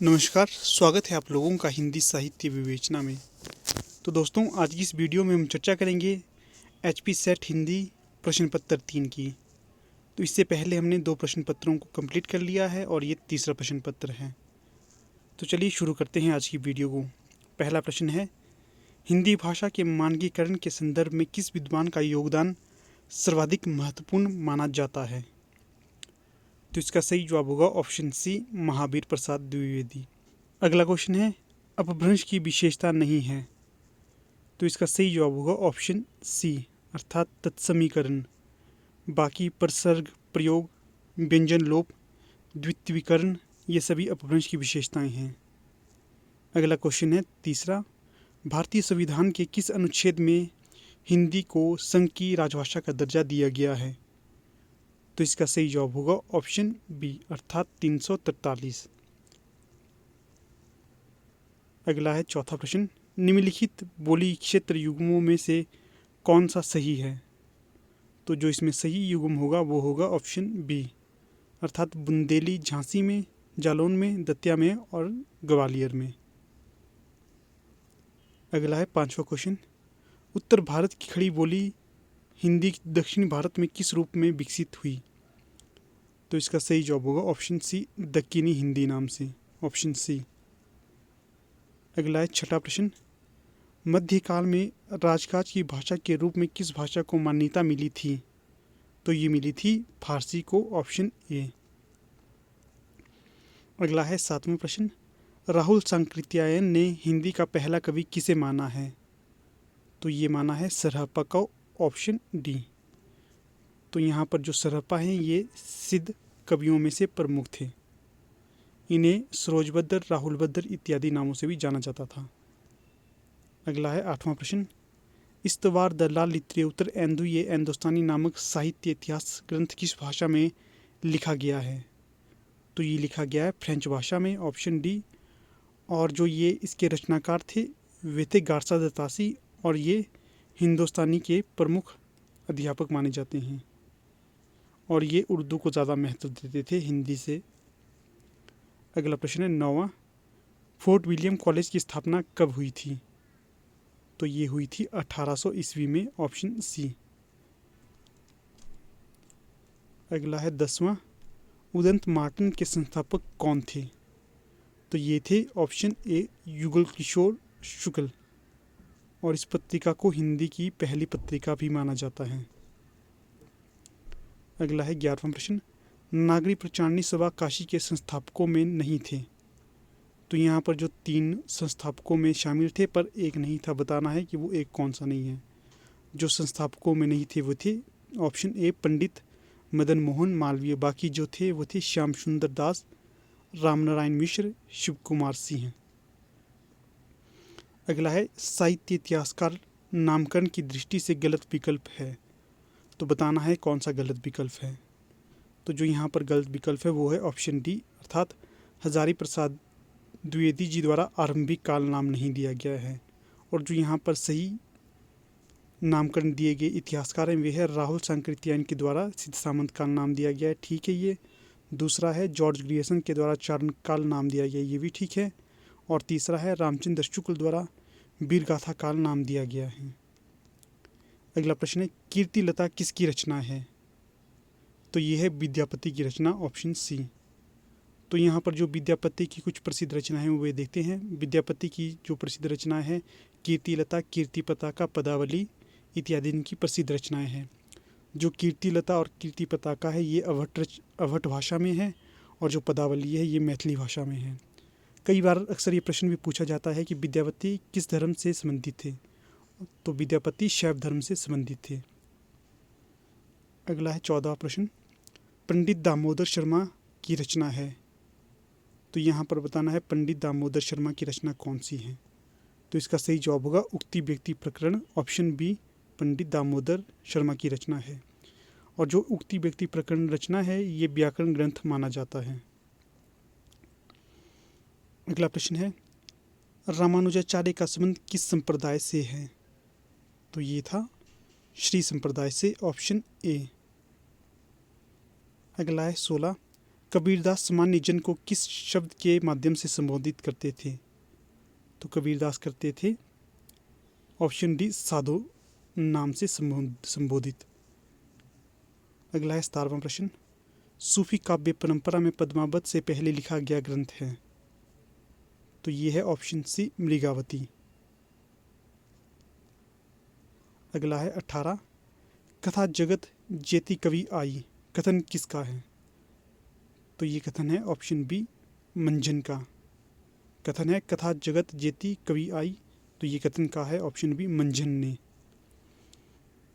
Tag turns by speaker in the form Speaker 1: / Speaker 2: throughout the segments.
Speaker 1: नमस्कार, स्वागत है आप लोगों का हिंदी साहित्य विवेचना में। तो दोस्तों, आज की इस वीडियो में हम चर्चा करेंगे एचपी सेट हिंदी प्रश्न पत्र 3 की। तो इससे पहले हमने 2 प्रश्न पत्रों को कंप्लीट कर लिया है और ये तीसरा प्रश्न पत्र है। तो चलिए शुरू करते हैं आज की वीडियो को। पहला प्रश्न है, हिंदी भाषा के मानकीकरण के संदर्भ में किस विद्वान का योगदान सर्वाधिक महत्वपूर्ण माना जाता है? तो इसका सही जवाब होगा ऑप्शन सी, महावीर प्रसाद द्विवेदी। अगला क्वेश्चन है, अपभ्रंश की विशेषता नहीं है। तो इसका सही जवाब होगा ऑप्शन सी, अर्थात तत्समीकरण। बाकी प्रसर्ग, प्रयोग, व्यंजन लोप, द्वित्वीकरण, ये सभी अपभ्रंश की विशेषताएं हैं। अगला क्वेश्चन है तीसरा, भारतीय संविधान के किस अनुच्छेद में हिंदी को संघ की राजभाषा का दर्जा दिया गया है? तो इसका सही जवाब होगा ऑप्शन बी, अर्थात 343। अगला है चौथा प्रश्न, निम्नलिखित बोली क्षेत्र युग्मों में से कौन सा सही है? तो जो इसमें सही युग्म होगा वो होगा ऑप्शन बी, अर्थात बुंदेली झांसी में, जालौन में, दतिया में और ग्वालियर में। अगला है पांचवा क्वेश्चन, उत्तर भारत की खड़ी बोली हिंदी दक्षिण भारत में किस रूप में विकसित हुई? तो इसका सही जवाब होगा ऑप्शन सी, दक्कनी हिंदी नाम से, ऑप्शन सी। अगला है छठा प्रश्न, मध्यकाल में राजकाज की भाषा के रूप में किस भाषा को मान्यता मिली थी? तो ये मिली थी फारसी को, ऑप्शन ए। अगला है सातवां प्रश्न, राहुल सांकृत्यायन ने हिंदी का पहला कवि किसे माना है? तो ये माना है सरहप्पा को, ऑप्शन डी। तो यहाँ पर जो सरहप्पा हैं ये सिद्ध कवियों में से प्रमुख थे। इन्हें सरोजभद्र, राहुलभद्र इत्यादि नामों से भी जाना जाता था। अगला है आठवां प्रश्न, इस्तवार द लाल लित्रेउतर एंदु ये हिंदुस्तानी नामक साहित्य इतिहास ग्रंथ किस भाषा में लिखा गया है? तो ये लिखा गया है फ्रेंच भाषा में, ऑप्शन डी। और जो ये इसके रचनाकार थे वे थे गारसा द तासी, और ये हिंदुस्तानी के प्रमुख अध्यापक माने जाते हैं और ये उर्दू को ज़्यादा महत्व देते थे हिंदी से। अगला प्रश्न है नौवां, फोर्ट विलियम कॉलेज की स्थापना कब हुई थी? तो ये हुई थी 1800 ईस्वी में, ऑप्शन सी। अगला है 10वां, उदंत मार्टन के संस्थापक कौन थे? तो ये थे ऑप्शन ए, युगल किशोर शुक्ल, और इस पत्रिका को हिंदी की पहली पत्रिका भी माना जाता है। अगला है 11वां प्रश्न, नागरी प्रचारणी सभा काशी के संस्थापकों में नहीं थे। तो यहाँ पर जो 3 संस्थापकों में शामिल थे पर एक नहीं था, बताना है कि वो एक कौन सा नहीं है। जो संस्थापकों में नहीं थे वो थे ऑप्शन ए, पंडित मदन मोहन मालवीय। बाकी जो थे वो थे श्याम सुंदर दास, रामनारायण मिश्र, शिव कुमार सिंह। अगला है साहित्य इतिहासकार नामकरण की दृष्टि से गलत विकल्प है। तो बताना है कौन सा गलत विकल्प है। तो जो यहाँ पर गलत विकल्प है वो है ऑप्शन डी, अर्थात हजारी प्रसाद द्विवेदी जी द्वारा आरंभिक काल नाम नहीं दिया गया है। और जो यहाँ पर सही नामकरण दिए गए इतिहासकार हैं वे है राहुल सांकृत्यायन के द्वारा सिद्ध सामंत काल नाम दिया गया है, ठीक है ये। दूसरा है जॉर्ज ग्रियर्सन के द्वारा चारण काल नाम दिया गया, ये भी ठीक है। और तीसरा है रामचंद्र शुक्ल द्वारा वीरगाथा काल नाम दिया गया है। अगला प्रश्न है, कीर्तिलता किसकी रचना है? तो ये है विद्यापति की रचना, ऑप्शन सी। तो यहाँ पर जो विद्यापति की कुछ प्रसिद्ध रचनाएं हैं वे देखते हैं। विद्यापति की जो प्रसिद्ध रचना है कीर्तिलता, कीर्तिपताका, पदावली इत्यादि इनकी प्रसिद्ध रचनाएं हैं। जो कीर्तिलता और कीर्तिपताका है ये अवहट भाषा में है, और जो पदावली है ये मैथिली भाषा में है। कई बार अक्सर ये प्रश्न भी पूछा जाता है कि विद्यापति किस धर्म से संबंधित थे? तो विद्यापति शैव धर्म से संबंधित थे। अगला है 14वां प्रश्न, पंडित दामोदर शर्मा की रचना है। तो यहाँ पर बताना है पंडित दामोदर शर्मा की रचना कौन सी है। तो इसका सही जवाब होगा उक्ति व्यक्ति प्रकरण, ऑप्शन बी, पंडित दामोदर शर्मा की रचना है। और जो उक्ति व्यक्ति प्रकरण रचना है ये व्याकरण ग्रंथ माना जाता है। अगला प्रश्न है, रामानुजाचार्य का संबंध किस संप्रदाय से है? तो ये था श्री संप्रदाय से, ऑप्शन ए। अगला है 16, कबीरदास सामान्य जन को किस शब्द के माध्यम से संबोधित करते थे? तो कबीरदास करते थे ऑप्शन डी साधु नाम से संबोधित। अगला है 17वां प्रश्न, सूफी काव्य परंपरा में पद्मावत से पहले लिखा गया ग्रंथ है? तो ये है ऑप्शन सी मृगावती। अगला है 18, कथा जगत जेती कवि आई कथन किसका है? तो ये कथन है ऑप्शन बी मंजन का। कथन है कथा जगत जेती कवि आई, तो ये कथन का है ऑप्शन बी मंजन ने।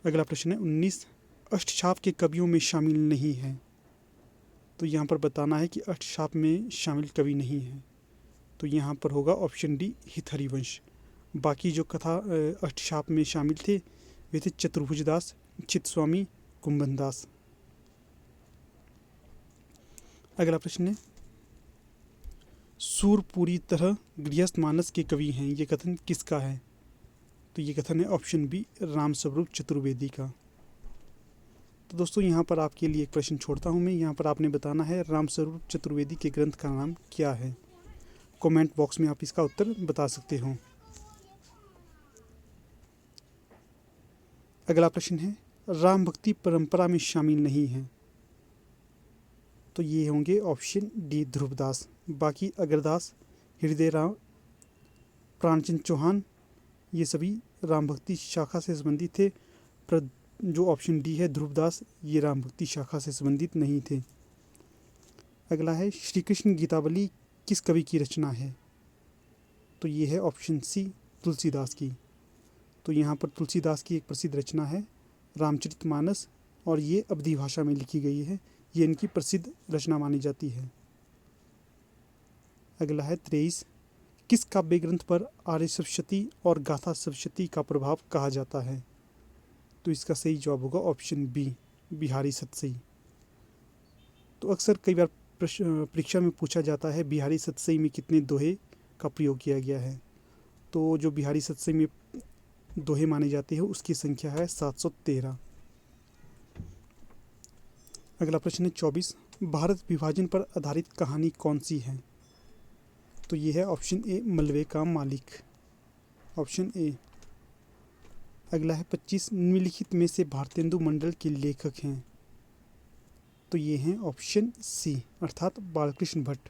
Speaker 1: अगला प्रश्न है 19, अष्टछाप के कवियों में शामिल नहीं है? तो यहाँ पर बताना है कि अष्टछाप में शामिल कवि नहीं है, तो यहाँ पर होगा ऑप्शन डी हित हरिवंश। बाकी जो कथा अष्टछाप में शामिल थे वे थे चतुर्भुज दास, चित्तस्वामी, कुंभन दास। अगला प्रश्न है, सूर पूरी तरह गृहस्थ मानस के कवि हैं, ये कथन किसका है? तो ये कथन है ऑप्शन बी राम स्वरूप चतुर्वेदी का। तो दोस्तों यहाँ पर आपके लिए एक प्रश्न छोड़ता हूँ मैं, यहाँ पर आपने बताना है राम स्वरूप चतुर्वेदी के ग्रंथ का नाम क्या है। कमेंट बॉक्स में आप इसका उत्तर बता सकते हो। अगला प्रश्न है, राम भक्ति परंपरा में शामिल नहीं है? तो ये होंगे ऑप्शन डी ध्रुवदास। बाकी अगरदास, हृदय राम, प्राणचंद चौहान, ये सभी राम भक्ति शाखा से संबंधित थे, पर जो ऑप्शन डी है ध्रुवदास, ये राम भक्ति शाखा से संबंधित नहीं थे। अगला है, श्री कृष्ण गीतावली किस कवि की रचना है? तो ये है ऑप्शन सी तुलसीदास की। तो यहाँ पर तुलसीदास की एक प्रसिद्ध रचना है रामचरितमानस, और ये अवधी भाषा में लिखी गई है, ये इनकी प्रसिद्ध रचना मानी जाती है। अगला है 23, किस काव्य ग्रंथ पर आर्य सप्तशती और गाथा सप्तशती का प्रभाव कहा जाता है? तो इसका सही जवाब होगा ऑप्शन बी बिहारी सतसई। तो अक्सर कई बार परीक्षा में पूछा जाता है बिहारी सतसई में कितने दोहे का प्रयोग किया गया है। तो जो बिहारी सतसई में दोहे माने जाते हैं उसकी संख्या है 713। अगला प्रश्न है 24, भारत विभाजन पर आधारित कहानी कौन सी है? तो ये है ऑप्शन ए मलबे का मालिक, ऑप्शन ए। अगला है 25, निम्नलिखित में से भारतेंदु मंडल के लेखक हैं? तो ये हैं ऑप्शन सी अर्थात बालकृष्ण भट्ट।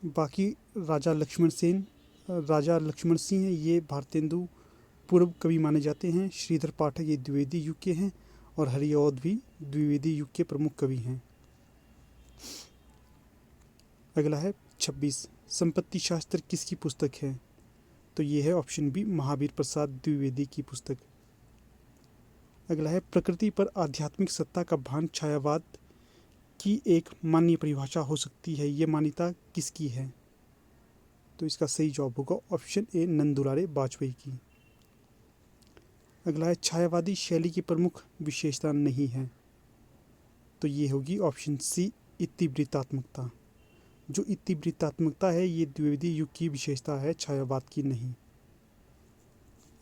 Speaker 1: बाकी राजा लक्ष्मण सिंह हैं, ये भारतेंदु पूर्व कवि माने जाते हैं। श्रीधर पाठक ये द्विवेदी युग के हैं, और हरिऔध भी द्विवेदी युग के प्रमुख कवि हैं। अगला है 26, संपत्ति शास्त्र किसकी पुस्तक है? तो ये है ऑप्शन बी महावीर प्रसाद द्विवेदी की पुस्तक। अगला है, प्रकृति पर आध्यात्मिक सत्ता का भान छायावाद की एक मान्य परिभाषा हो सकती है, ये मान्यता किसकी है? तो इसका सही जवाब होगा ऑप्शन ए नंदुलारे वाजपेयी की। अगला है, छायावादी शैली की प्रमुख विशेषता नहीं है? तो ये होगी ऑप्शन सी इतिवृत्तात्मकता। जो इतिवृत्तात्मकता है ये द्विवेदी युग की विशेषता है, छायावाद की नहीं।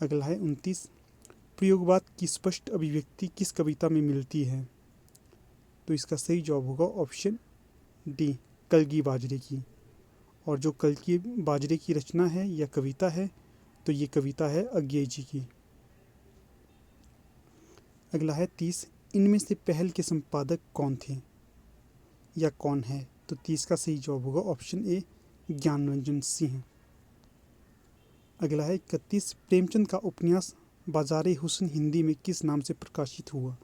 Speaker 1: अगला है 29, प्रयोगवाद की स्पष्ट अभिव्यक्ति किस कविता में मिलती है? तो इसका सही जवाब होगा ऑप्शन डी कलगी बाजरे की। और जो कलगी बाजरे की रचना है या कविता है, तो ये कविता है अज्ञेय जी की। अगला है 30, इनमें से पहल के संपादक कौन थे या कौन है? तो 30 का सही जवाब होगा ऑप्शन ए ज्ञानरंजन सिंह। अगला है 31, प्रेमचंद का उपन्यास बाज़ारे हुस्न हिंदी में किस नाम से प्रकाशित हुआ?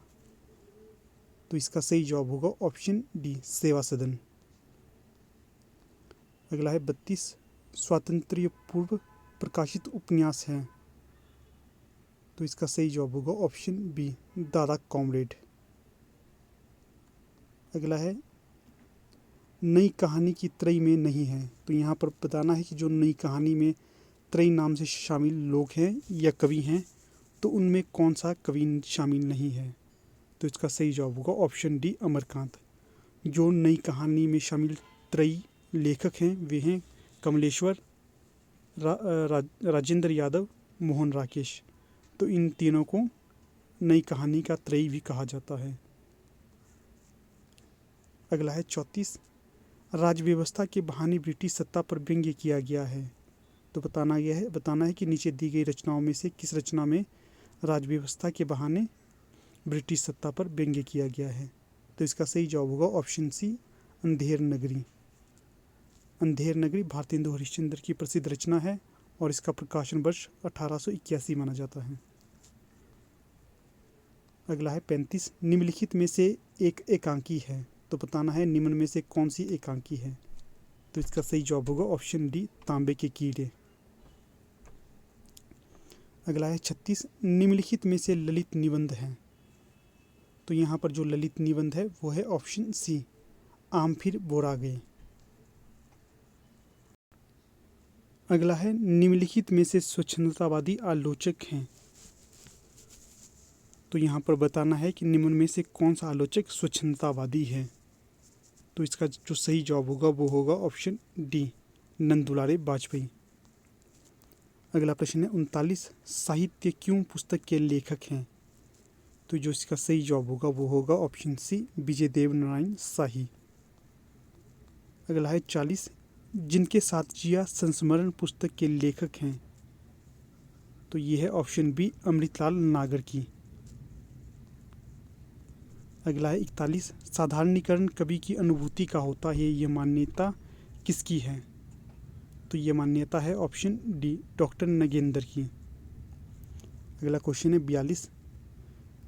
Speaker 1: तो इसका सही जवाब होगा ऑप्शन डी सेवा सदन। अगला है 32, स्वातंत्र्य पूर्व प्रकाशित उपन्यास है? तो इसका सही जवाब होगा ऑप्शन बी दादा कॉमरेड। अगला है, नई कहानी की त्रयी में नहीं है? तो यहाँ पर बताना है कि जो नई कहानी में त्रयी नाम से शामिल लोग हैं या कवि हैं, तो उनमें कौन सा कवि शामिल नहीं है? तो इसका सही जवाब होगा ऑप्शन डी अमरकांत। जो नई कहानी में शामिल त्रयी लेखक हैं वे हैं कमलेश्वर, राजेंद्र यादव, मोहन राकेश। तो इन तीनों को नई कहानी का त्रयी भी कहा जाता है। अगला है 34, राज व्यवस्था के बहाने ब्रिटिश सत्ता पर व्यंग्य किया गया है। तो बताना है कि नीचे दी गई रचनाओं में से किस रचना में राज व्यवस्था के बहाने ब्रिटिश सत्ता पर व्यंग्य किया गया है। तो इसका सही जवाब होगा ऑप्शन सी, अंधेर नगरी। अंधेर नगरी भारतेंदु हरिश्चंद्र की प्रसिद्ध रचना है और इसका प्रकाशन वर्ष 1881 माना जाता है। अगला है 35, निम्नलिखित में से एक एकांकी है। तो बताना है निम्न में से कौन सी एकांकी है। तो इसका सही जवाब होगा ऑप्शन डी, तांबे के कीड़े। अगला है 36, निम्नलिखित में से ललित निबंध है। तो यहाँ पर जो ललित निबंध है वो है ऑप्शन सी, आम फिर बोरा गए। अगला है निम्नलिखित में से स्वच्छंदतावादी आलोचक हैं। तो यहाँ पर बताना है कि निम्न में से कौन सा आलोचक स्वच्छंदतावादी है। तो इसका जो सही जवाब होगा वो होगा ऑप्शन डी, नंदुलारे बाजपेयी। अगला प्रश्न है 39, साहित्य क्यों पुस्तक के लेखक हैं। तो जो इसका सही जवाब होगा वो होगा ऑप्शन सी, विजय देव नारायण शाही। अगला है 40, जिनके साथ जिया संस्मरण पुस्तक के लेखक हैं। तो ये है ऑप्शन बी, अमृतलाल नागर की। अगला है 41, साधारणीकरण कवि की अनुभूति का होता है, ये मान्यता किसकी है। तो ये मान्यता है ऑप्शन डी, डॉक्टर नगेंद्र की। अगला क्वेश्चन है 42,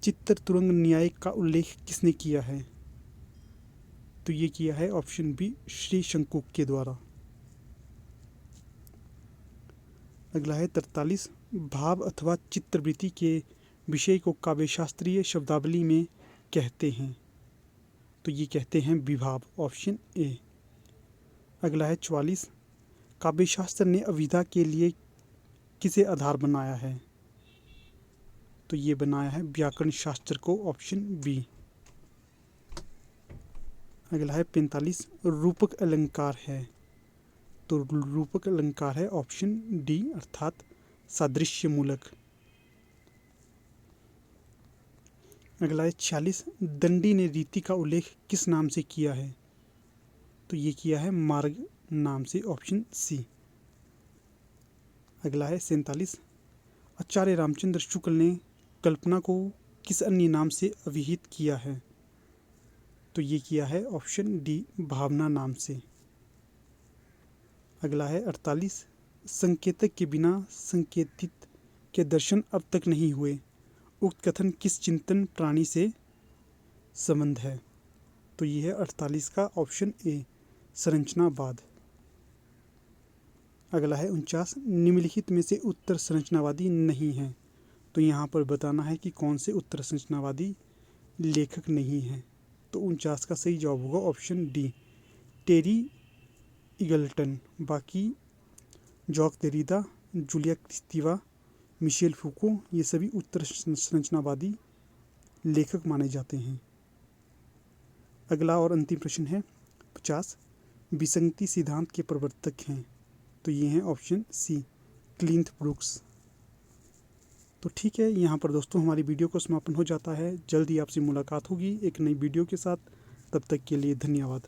Speaker 1: चित्तर तुरंग न्याय का उल्लेख किसने किया है। तो ये किया है ऑप्शन बी, श्री शंकुक के द्वारा। अगला है 43, भाव अथवा चित्तवृत्ति के विषय को काव्यशास्त्रीय शब्दावली में कहते हैं। तो ये कहते हैं विभाव, ऑप्शन ए। अगला है 44, काव्यशास्त्र ने अभिधा के लिए किसे आधार बनाया है। तो ये बनाया है व्याकरण शास्त्र को, ऑप्शन बी। अगला है 45, रूपक अलंकार है। तो रूपक अलंकार है ऑप्शन डी, अर्थात सादृश्य मूलक। अगला है 46, दंडी ने रीति का उल्लेख किस नाम से किया है। तो ये किया है मार्ग नाम से, ऑप्शन सी। अगला है 47, आचार्य रामचंद्र शुक्ल ने कल्पना को किस अन्य नाम से अभिहित किया है। तो ये किया है ऑप्शन डी, भावना नाम से। अगला है 48, संकेतक के बिना संकेतित के दर्शन अब तक नहीं हुए, उक्त कथन किस चिंतन प्राणी से संबंध है। तो ये है 48 का ऑप्शन ए, संरचनावाद। अगला है 49, निम्नलिखित में से उत्तर संरचनावादी नहीं है। तो यहाँ पर बताना है कि कौन से उत्तर संरचनावादी लेखक नहीं हैं। तो 49 का सही जवाब होगा ऑप्शन डी, टेरी इगल्टन। बाकी जॉक देरिदा, जूलिया क्रिस्तीवा, मिशेल फूको, ये सभी उत्तर संरचनावादी लेखक माने जाते हैं। अगला और अंतिम प्रश्न है 50, विसंगति सिद्धांत के प्रवर्तक हैं। तो ये हैं ऑप्शन सी, क्लिंथ ब्रुक्स। तो ठीक है, यहाँ पर दोस्तों हमारी वीडियो को समापन हो जाता है। जल्दी आपसे मुलाकात होगी एक नई वीडियो के साथ। तब तक के लिए धन्यवाद।